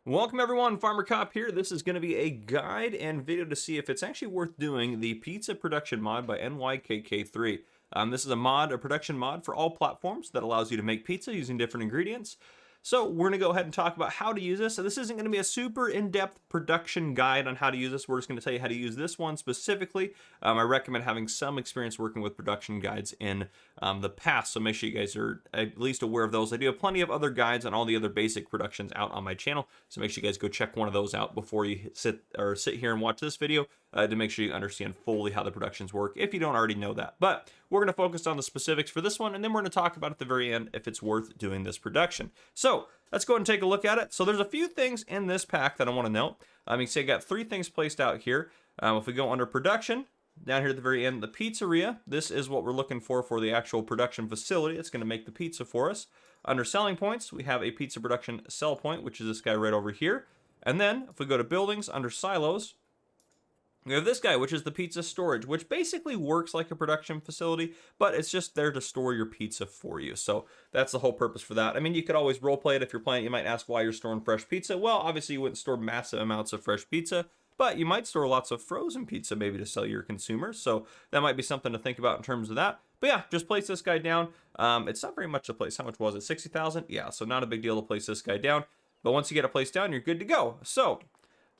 Welcome everyone, Farmer Cop here. This is going to be a guide and video to see if it's actually worth doing the pizza production mod by NYKK3. This is a production mod for all platforms that allows you to make pizza using different ingredients. So we're going to go ahead and talk about how to use this. So this isn't going to be a super in-depth production guide on how to use this. We're just going to tell you how to use this one specifically. I recommend having some experience working with production guides in the past, so make sure you guys are at least aware of those. I do have plenty of other guides on all the other basic productions out on my channel, so make sure you guys go check one of those out before you sit here and watch this video to make sure you understand fully how the productions work if you don't already know that. But we're going to focus on the specifics for this one, and then we're going to talk about at the very end if it's worth doing this production. So let's go ahead and take a look at it. So there's a few things in this pack that I want to note. You can see I got 3 things placed out here. If we go under production, down here at the very end, the pizzeria, this is what we're looking for the actual production facility. It's going to make the pizza for us. Under selling points, we have a pizza production sell point, which is this guy right over here. And then if we go to buildings, under silos, we have this guy, which is the pizza storage, which basically works like a production facility, but it's just there to store your pizza for you. So that's the whole purpose for that. I mean, you could always role play it if you're playing. You might ask why you're storing fresh pizza. Well, obviously you wouldn't store massive amounts of fresh pizza, but you might store lots of frozen pizza maybe to sell your consumers. So that might be something to think about in terms of that. But yeah, just place this guy down. It's not very much to place. How much was it? 60,000? Yeah, so not a big deal to place this guy down. But once you get a place down, you're good to go. So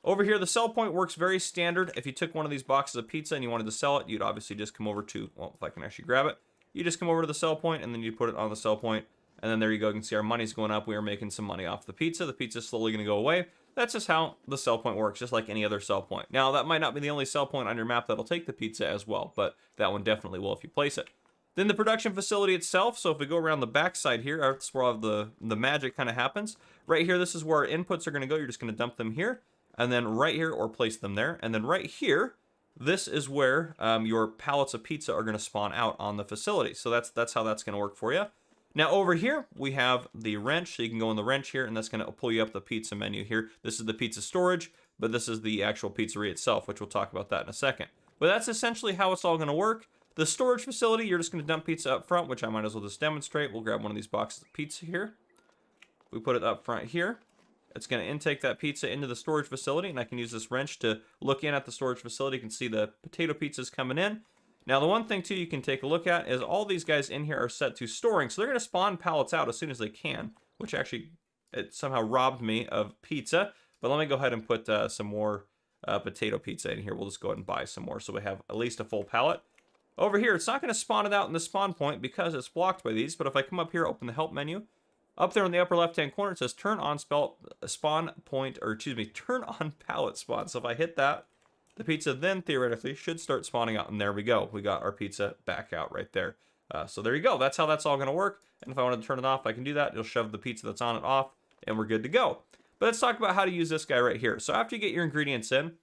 over here, the sell point works very standard. If you took one of these boxes of pizza and you wanted to sell it, you'd obviously just come over to, well, if I can actually grab it, you just come over to the sell point and then you put it on the sell point. And then there you go. You can see our money's going up. We are making some money off the pizza. The pizza's slowly going to go away. That's just how the sell point works, just like any other sell point. Now, that might not be the only sell point on your map that'll take the pizza as well, but that one definitely will if you place it. Then the production facility itself. So if we go around the back side here, that's where all of the magic kind of happens. Right here, this is where our inputs are going to go. You're just going to dump them here. And then right here, or place them there. And then right here, this is where your pallets of pizza are going to spawn out on the facility. So that's how that's going to work for you. Now over here, we have the wrench. So you can go in the wrench here, and that's going to pull you up the pizza menu here. This is the pizza storage, but this is the actual pizzeria itself, which we'll talk about that in a second. But that's essentially how it's all going to work. The storage facility, you're just going to dump pizza up front, which I might as well just demonstrate. We'll grab one of these boxes of pizza here. We put it up front here. It's going to intake that pizza into the storage facility, and I can use this wrench to look in at the storage facility. You can see the potato pizzas coming in. Now, the one thing, too, you can take a look at is all these guys in here are set to storing, so they're going to spawn pallets out as soon as they can, which actually, it somehow robbed me of pizza. But let me go ahead and put some more potato pizza in here. We'll just go ahead and buy some more so we have at least a full pallet. Over here, it's not going to spawn it out in the spawn point because it's blocked by these, but if I come up here, open the help menu, up there in the upper left-hand corner, it says turn on spawn point, or excuse me, turn on pallet spawn. So if I hit that, the pizza then theoretically should start spawning out, and there we go. We got our pizza back out right there. So there you go. That's how that's all going to work. And if I wanted to turn it off, I can do that. It'll shove the pizza that's on it off, and we're good to go. But let's talk about how to use this guy right here. So after you get your ingredients in,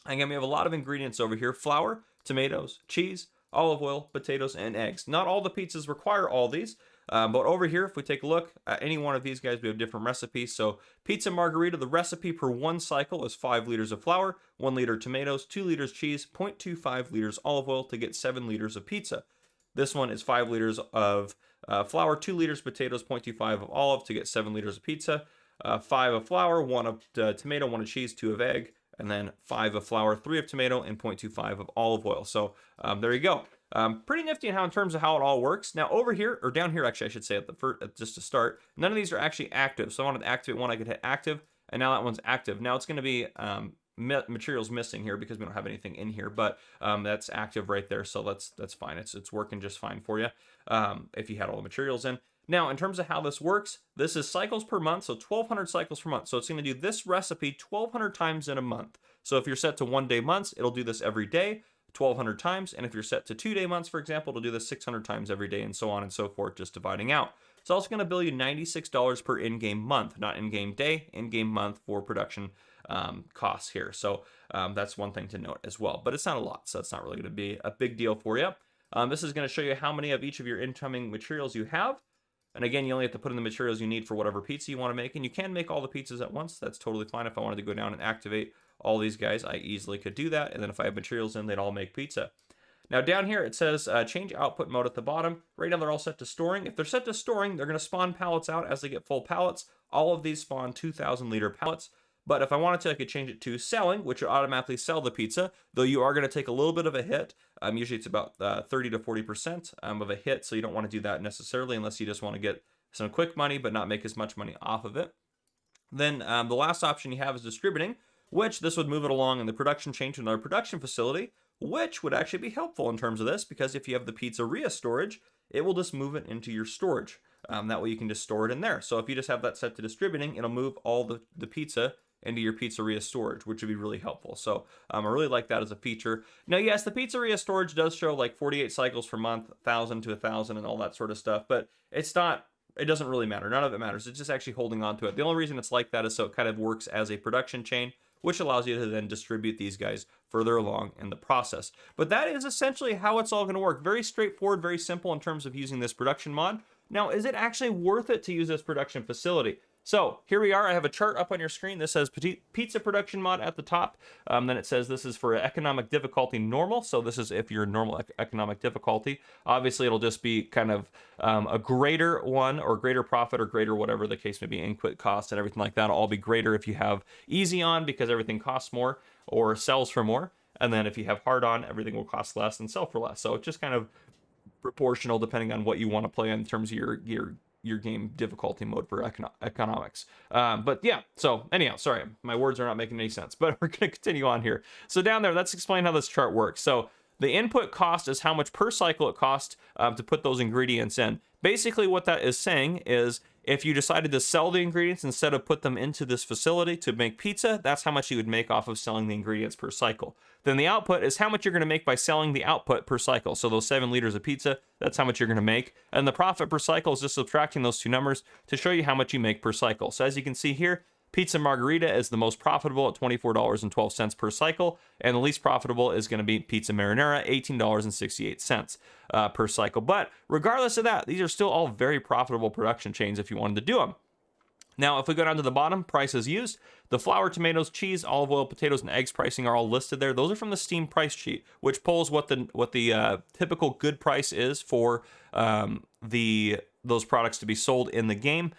again, we have a lot of ingredients over here: flour, tomatoes, cheese, olive oil, potatoes, and eggs. Not all the pizzas require all these. But over here, if we take a look at any one of these guys, we have different recipes. So pizza margarita, the recipe per one cycle is 5 liters of flour, 1 liter tomatoes, 2 liters cheese, 0.25 liters olive oil to get 7 liters of pizza. This one is 5 liters of flour, 2 liters potatoes, 0.25 of olive to get 7 liters of pizza, 5 of flour, 1 of tomato, 1 of cheese, 2 of egg, and then 5 of flour, 3 of tomato, and 0.25 of olive oil. So there you go. Pretty nifty in terms of how it all works. Now over here, or down here actually I should say, just to start, none of these are actually active. So I wanted to activate one, I could hit active, and now that one's active. Now it's going to be materials missing here because we don't have anything in here, but that's active right there, so that's fine. It's working just fine for you if you had all the materials in. Now, in terms of how this works, this is cycles per month, so 1,200 cycles per month. So it's going to do this recipe 1,200 times in a month. So if you're set to 1-day months, it'll do this every day, 1,200 times. And if you're set to 2-day months, for example, it'll do this 600 times every day, and so on and so forth, just dividing out. It's also going to bill you $96 per in-game month, not in-game day, in-game month for production costs here. So that's one thing to note as well. But it's not a lot, so it's not really going to be a big deal for you. This is going to show you how many of each of your incoming materials you have. And again, you only have to put in the materials you need for whatever pizza you want to make. And you can make all the pizzas at once. That's totally fine. If I wanted to go down and activate all these guys, I easily could do that. And then if I have materials in, they'd all make pizza. Now down here, it says change output mode at the bottom. Right now, they're all set to storing. If they're set to storing, they're going to spawn pallets out as they get full pallets. All of these spawn 2,000 liter pallets. But if I wanted to, I could change it to selling, which would automatically sell the pizza, though you are going to take a little bit of a hit. Usually it's about 30 to 40% of a hit, so you don't want to do that necessarily unless you just want to get some quick money but not make as much money off of it. Then the last option you have is distributing, which this would move it along in the production chain to another production facility, which would actually be helpful in terms of this, because if you have the pizzeria storage, it will just move it into your storage. That way you can just store it in there. So if you just have that set to distributing, it'll move all the pizza into your pizzeria storage, which would be really helpful. So I really like that as a feature. Now, yes, the pizzeria storage does show like 48 cycles per month, 1,000 to 1,000 and all that sort of stuff, but it doesn't really matter. None of it matters. It's just actually holding on to it. The only reason it's like that is so it kind of works as a production chain, which allows you to then distribute these guys further along in the process. But that is essentially how it's all going to work. Very straightforward, very simple in terms of using this production mod. Now, is it actually worth it to use this production facility? So here we are. I have a chart up on your screen. This says pizza production mod at the top. Then it says this is for economic difficulty normal. So this is if you're normal economic difficulty. Obviously, it'll just be kind of a greater one or greater profit or greater whatever the case may be. Input cost and everything like that will all be greater if you have easy on because everything costs more or sells for more. And then if you have hard on, everything will cost less and sell for less. So it's just kind of proportional depending on what you want to play in terms of your game difficulty mode for economics. But yeah, so anyhow, sorry, my words are not making any sense, but we're going to continue on here. So down there, let's explain how this chart works. So the input cost is how much per cycle it costs to put those ingredients in. Basically what that is saying is if you decided to sell the ingredients instead of put them into this facility to make pizza, that's how much you would make off of selling the ingredients per cycle. Then the output is how much you're going to make by selling the output per cycle. So those 7 liters of pizza, that's how much you're going to make. And the profit per cycle is just subtracting those two numbers to show you how much you make per cycle. So as you can see here, pizza margarita is the most profitable at $24.12 per cycle, and the least profitable is going to be pizza marinara, $18.68 per cycle. But regardless of that, these are still all very profitable production chains if you wanted to do them. Now, if we go down to the bottom, prices used, the flour, tomatoes, cheese, olive oil, potatoes, and eggs pricing are all listed there. Those are from the Steam price sheet, which pulls what the typical good price is for those products to be sold in the game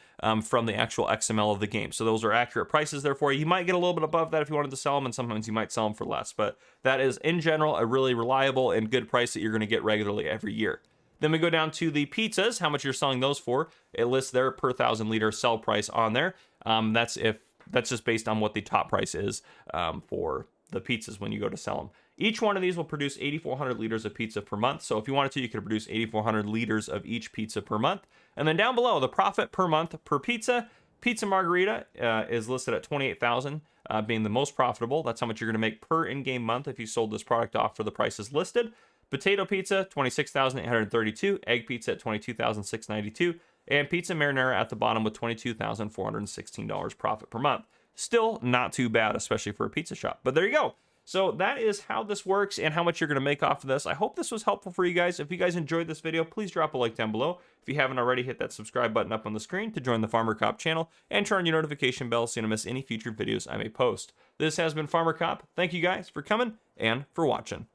from the actual XML of the game. So those are accurate prices there for you. You might get a little bit above that if you wanted to sell them, and sometimes you might sell them for less. But that is, in general, a really reliable and good price that you're going to get regularly every year. Then we go down to the pizzas, how much you're selling those for. It lists their per 1,000 liter sell price on there. That's just based on what the top price is for the pizzas when you go to sell them. Each one of these will produce 8,400 liters of pizza per month. So if you wanted to, you could produce 8,400 liters of each pizza per month. And then down below, the profit per month per pizza. Pizza margarita is listed at 28,000, being the most profitable. That's how much you're going to make per in-game month if you sold this product off for the prices listed. Potato pizza, 26,832. Egg pizza at 22,692. And pizza marinara at the bottom with $22,416 profit per month. Still not too bad, especially for a pizza shop. But there you go. So that is how this works and how much you're going to make off of this. I hope this was helpful for you guys. If you guys enjoyed this video, please drop a like down below. If you haven't already, hit that subscribe button up on the screen to join the Farmer Cop channel and turn on your notification bell so you don't miss any future videos I may post. This has been Farmer Cop. Thank you guys for coming and for watching.